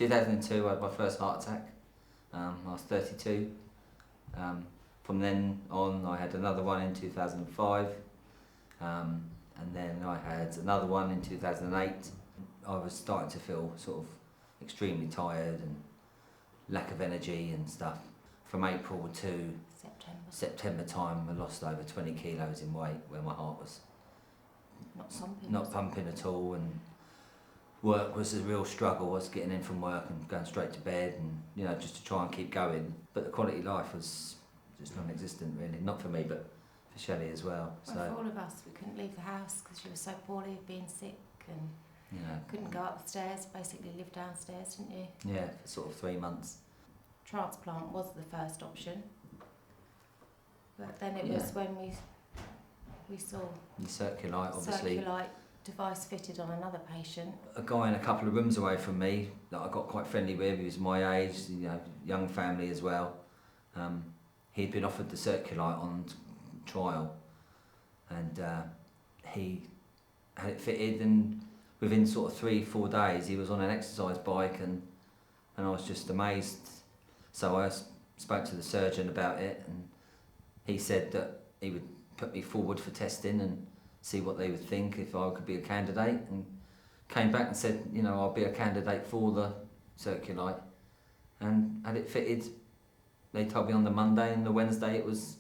2002 I had my first heart attack. I was 32. From then on I had another one in 2005, and then I had another one in 2008. I was starting to feel sort of extremely tired and lack of energy and stuff. From April to September time I lost over 20 kilos in weight, where my heart was not pumping at all, and work was a real struggle. I was getting in from work and going straight to bed, and just to try and keep going. But the quality of life was just non-existent really, not for me but for Shelley as well. For all of us, we couldn't leave the house because you were so poorly, being sick, and couldn't go up the stairs, basically lived downstairs, didn't you? Yeah, for sort of 3 months. Transplant was the first option, but then it was when we saw the Circulite, obviously. Circulite device fitted on another patient. A guy in a couple of rooms away from me that I got quite friendly with, he was my age, young family as well. He'd been offered the Circulite on trial, and he had it fitted, and within sort of 3-4 days he was on an exercise bike, and I was just amazed. So I spoke to the surgeon about it, and he said that he would put me forward for testing and see what they would think if I could be a candidate, and came back and said, I'll be a candidate for the Circulite, and had it fitted. They told me on the Monday, and the Wednesday it was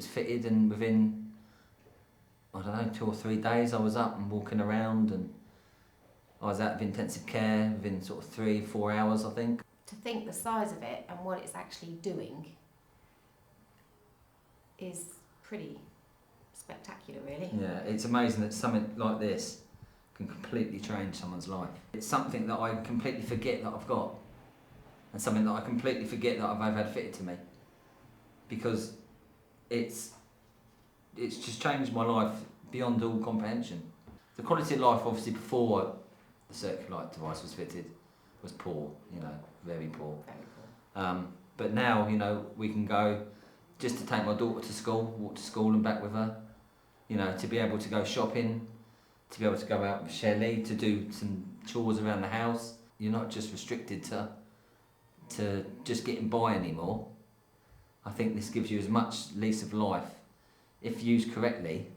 fitted, and within, I don't know, 2 or 3 days I was up and walking around, and I was out of intensive care within sort of 3-4 hours, I think. To think the size of it and what it's actually doing is pretty spectacular, really. Yeah, it's amazing that something like this can completely change someone's life. It's something that I completely forget that I've got, and something that I completely forget that I've ever had fitted to me, because it's just changed my life beyond all comprehension. The quality of life, obviously, before the Circulite device was fitted was poor, very poor. But now, we can go just to take my daughter to school, walk to school and back with her, to be able to go shopping, to be able to go out with Shelley, to do some chores around the house. You're not just restricted to just getting by anymore. I think this gives you as much lease of life, if used correctly,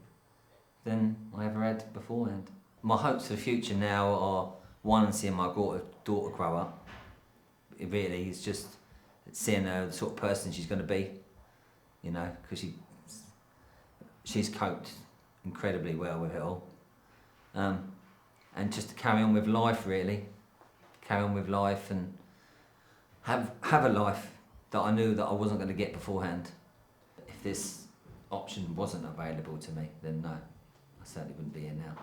than I ever had beforehand. My hopes for the future now are, one, seeing my daughter grow up. It really is just seeing her, the sort of person she's going to be, because she's coped incredibly well with it all. And just to carry on with life, really. Carry on with life and have a life that I knew that I wasn't going to get beforehand. If this option wasn't available to me, then no, I certainly wouldn't be here now.